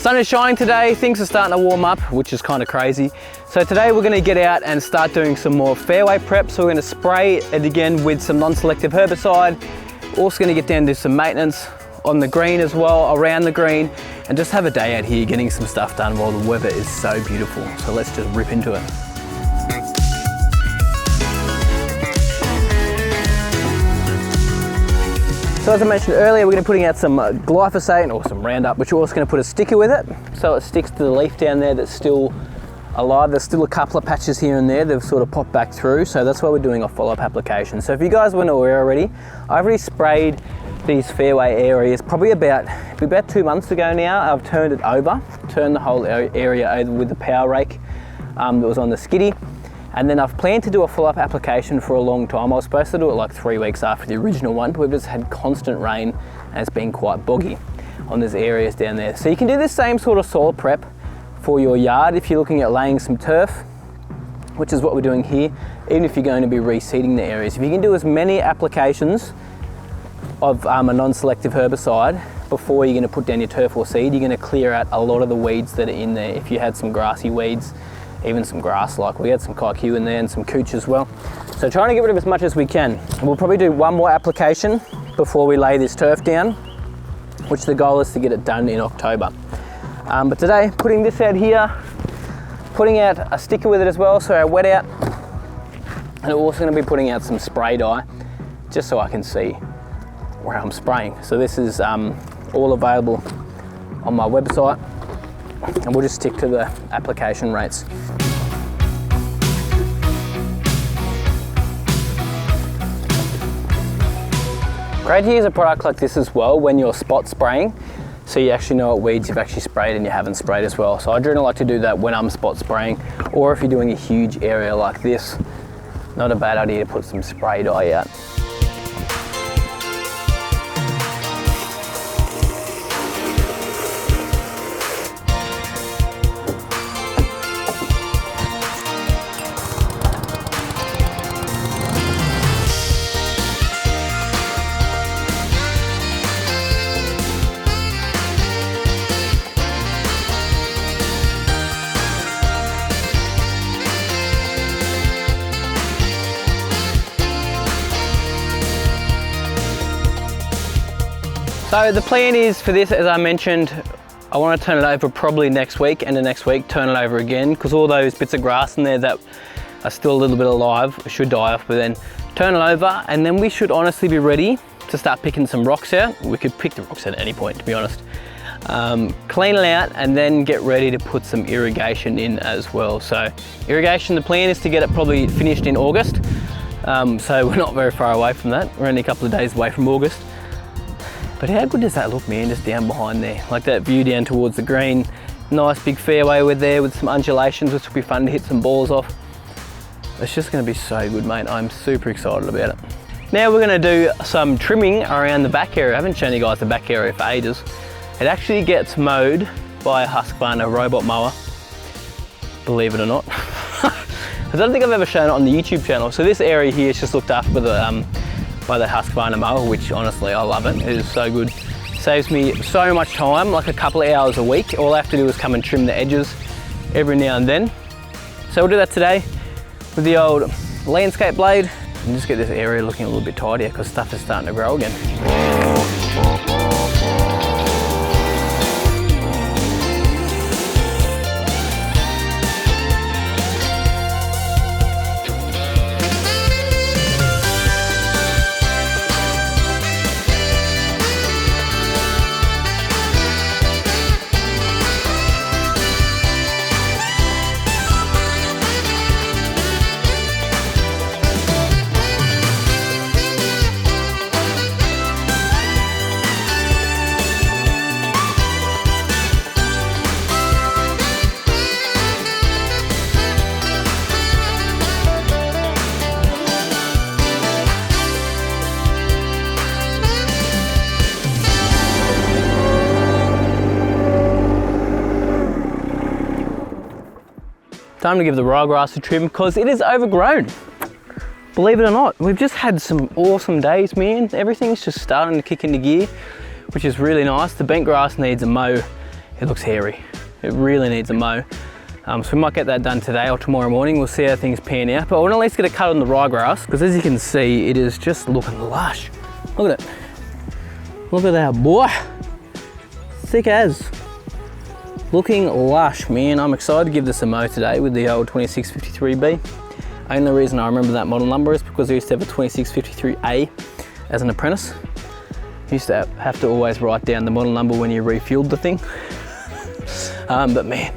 Sun is shining today, things are starting to warm up, which is kind of crazy. So today we're going to get out and start doing some more fairway prep. So we're going to spray it again with some non-selective herbicide. Also going to get down to some maintenance on the green as well, around the green, and just have a day out here getting some stuff done while the weather is so beautiful. So let's just rip into it. So as I mentioned earlier, we're going to be putting out some glyphosate or some Roundup, which we're also going to put a sticker with it, so it sticks to the leaf down there that's still alive. There's still a couple of patches here and there that have sort of popped back through, so that's why we're doing a follow-up application. So if you guys weren't aware already, I've already sprayed these fairway areas probably about 2 months ago now. I've turned it over, turned the whole area over with the power rake that was on the skiddy. And then I've planned to do a follow-up application for a long time. I was supposed to do it like 3 weeks after the original one, but we've just had constant rain and it's been quite boggy on these areas down there. So you can do the same sort of soil prep for your yard if you're looking at laying some turf, which is what we're doing here, even if you're going to be reseeding the areas. If you can do as many applications of a non-selective herbicide before you're going to put down your turf or seed, you're going to clear out a lot of the weeds that are in there. If you had some grassy weeds, even some grass, like we had some Kikuyu in there and some cooch as well. So trying to get rid of as much as we can. And we'll probably do one more application before we lay this turf down, which the goal is to get it done in October. But today, putting this out here, putting out a sticker with it as well, so our wet out, and we're also going to be putting out some spray dye, just so I can see where I'm spraying. So this is all available on my website, and we'll just stick to the application rates. Great to use a product like this as well when you're spot spraying, so you actually know what weeds you've actually sprayed and you haven't sprayed as well. So I generally like to do that when I'm spot spraying, or if you're doing a huge area like this, not a bad idea to put some spray dye out. So the plan is for this, as I mentioned, I want to turn it over probably next week, and the next week turn it over again, because all those bits of grass in there that are still a little bit alive should die off, but then turn it over, and then we should honestly be ready to start picking some rocks out. We could pick the rocks at any point, to be honest. Clean it out and then get ready to put some irrigation in as well. So irrigation, the plan is to get it probably finished in August. So we're not very far away from that. We're only a couple of days away from August. But how good does that look, man, just down behind there? Like that view down towards the green. Nice big fairway with there with some undulations, which will be fun to hit some balls off. It's just gonna be so good, mate. I'm super excited about it. Now we're gonna do some trimming around the back area. I haven't shown you guys the back area for ages. It actually gets mowed by a Husqvarna robot mower, believe it or not. I don't think I've ever shown it on the YouTube channel. So this area here is just looked after by the Husqvarna mower, which honestly I love it. It is so good. Saves me so much time, like a couple of hours a week. All I have to do is come and trim the edges every now and then. So we'll do that today with the old landscape blade and just get this area looking a little bit tidier because stuff is starting to grow again. Time to give the ryegrass a trim because it is overgrown. Believe it or not, we've just had some awesome days, man. Everything's just starting to kick into gear, which is really nice. The bent grass needs a mow it looks hairy. It really needs a mow. So we might get that done today or tomorrow morning. We'll see how things pan out. But I want to at least get a cut on the ryegrass, because as you can see, it is just looking lush. Look at it. Look at that, boy. Thick as. Looking lush, man. I'm excited to give this a mow today with the old 2653B. Only reason I remember that model number is because I used to have a 2653A as an apprentice. I used to have to always write down the model number when you refueled the thing. But man,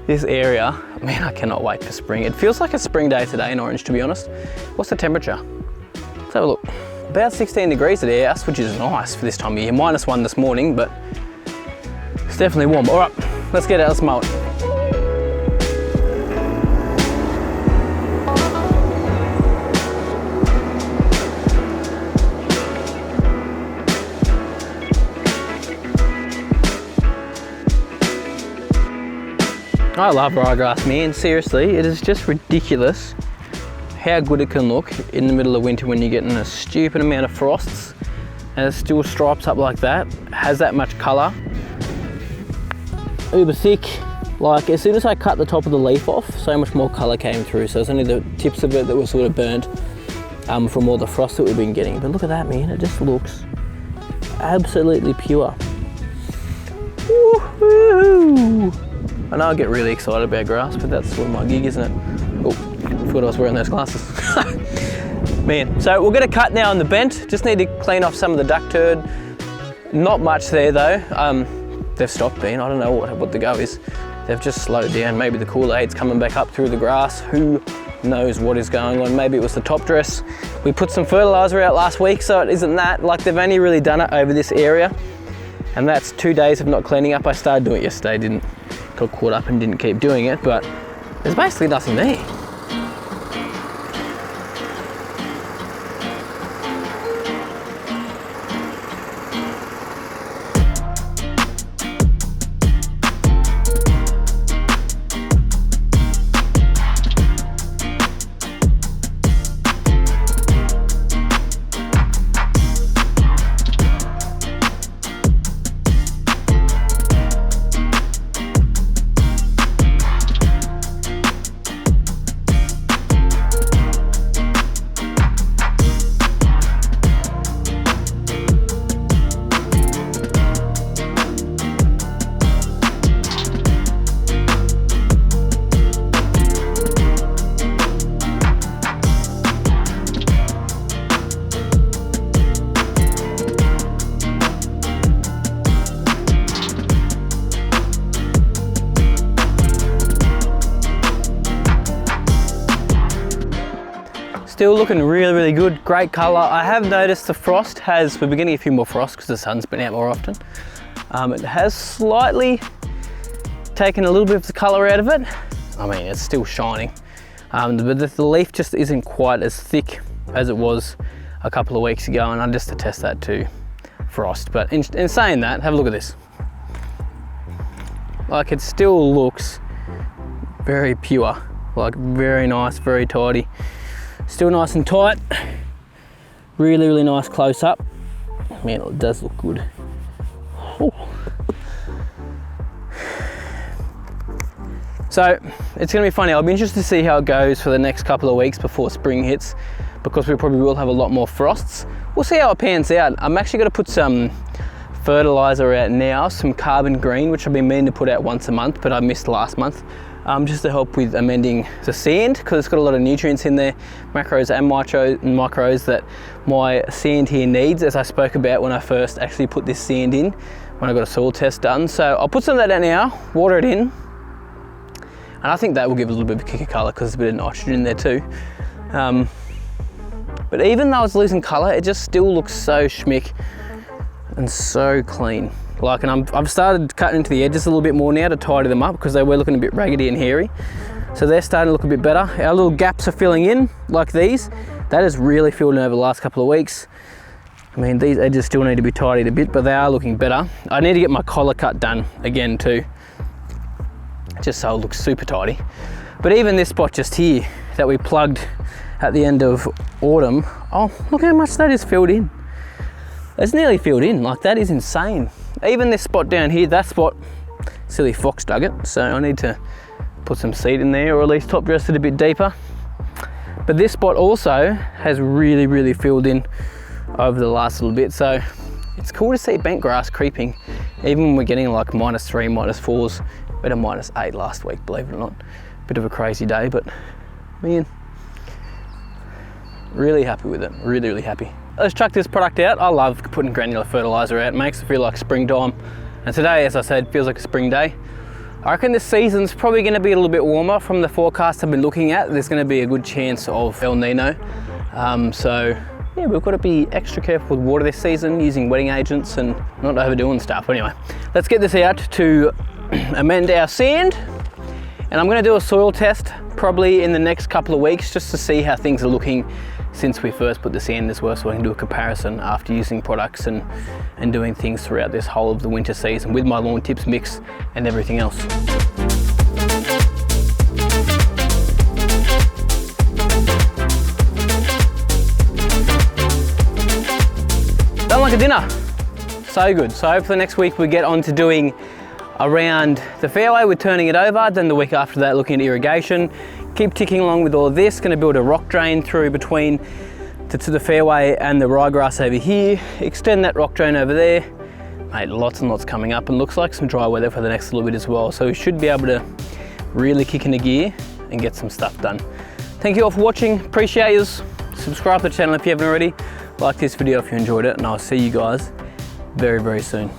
this area, man, I cannot wait for spring. It feels like a spring day today in Orange, to be honest. What's the temperature? Let's have a look. About 16 degrees at our house, which is nice for this time of year. -1 this morning, but it's definitely warm. All right, let's get out, let's mow it. I love ryegrass, man, seriously. It is just ridiculous how good it can look in the middle of winter when you're getting a stupid amount of frosts and it still stripes up like that, has that much colour. Uber thick. Like, as soon as I cut the top of the leaf off, so much more colour came through. So it's only the tips of it that were sort of burnt from all the frost that we've been getting. But look at that, man, it just looks absolutely pure. Woohoo! I know I get really excited about grass, but that's sort of my gig, isn't it? Oh, I forgot I was wearing those glasses. Man, so we'll get a cut now on the bent. Just need to clean off some of the duck turd. Not much there though. They've stopped being, I don't know what the go is. They've just slowed down. Maybe the Kool-Aid's coming back up through the grass. Who knows what is going on? Maybe it was the top dress. We put some fertilizer out last week, so it isn't that. Like, they've only really done it over this area. And that's 2 days of not cleaning up. I started doing it yesterday, got caught up and didn't keep doing it, but there's basically nothing there. Still looking really, really good, great colour. I have noticed the frost we're getting a few more frosts because the sun's been out more often. It has slightly taken a little bit of the colour out of it. I mean, it's still shining, but the leaf just isn't quite as thick as it was a couple of weeks ago, and I just attest that to frost. But in saying that, have a look at this. Like, it still looks very pure, like very nice, very tidy. Still nice and tight. Really, really nice close up. Man, it does look good. Ooh. So it's gonna be funny. I'll be interested to see how it goes for the next couple of weeks before spring hits, because we probably will have a lot more frosts. We'll see how it pans out. I'm actually gonna put some fertilizer out now, some carbon green, which I've been meaning to put out once a month, but I missed last month. Just to help with amending the sand, because it's got a lot of nutrients in there, macros and micros that my sand here needs, as I spoke about when I first actually put this sand in, when I got a soil test done. So I'll put some of that out now, water it in, and I think that will give it a little bit of a kick of colour because there's a bit of nitrogen in there too. But even though it's losing colour, it just still looks so schmick and so clean. Like, and I've started cutting into the edges a little bit more now to tidy them up because they were looking a bit raggedy and hairy. So they're starting to look a bit better. Our little gaps are filling in, like these. That has really filled in over the last couple of weeks. I mean, these edges still need to be tidied a bit, but they are looking better. I need to get my collar cut done again too, just so it looks super tidy. But even this spot just here that we plugged at the end of autumn, oh, look how much that is filled in. It's nearly filled in, like that is insane. Even this spot down here, that spot silly fox dug it, so I need to put some seed in there, or at least top dress it a bit deeper. But this spot also has really filled in over the last little bit, so it's cool to see bent grass creeping, even when we're getting like -3, -4s. We had a -8 last week, believe it or not. Bit of a crazy day, but man, really happy with it, really happy. Let's chuck this product out. I love putting granular fertilizer out. It makes it feel like springtime. And today, as I said, feels like a spring day. I reckon this season's probably going to be a little bit warmer. From the forecast I've been looking at, there's going to be a good chance of El Nino. So yeah, we've got to be extra careful with water this season, using wetting agents and not overdoing stuff. Anyway, let's get this out to amend our sand. And I'm going to do a soil test probably in the next couple of weeks, just to see how things are looking since we first put the sand as well, so I can do a comparison after using products and doing things throughout this whole of the winter season with my lawn tips mix and everything else. Done like a dinner. So good. So hopefully next week we get on to doing around the fairway with turning it over, then the week after that looking at irrigation. Keep ticking along with all of this. Going to build a rock drain through between to the fairway and the ryegrass over here. Extend that rock drain over there. Mate, lots and lots coming up, and looks like some dry weather for the next little bit as well. So we should be able to really kick into gear and get some stuff done. Thank you all for watching. Appreciate you. Subscribe to the channel if you haven't already. Like this video if you enjoyed it, and I'll see you guys very soon.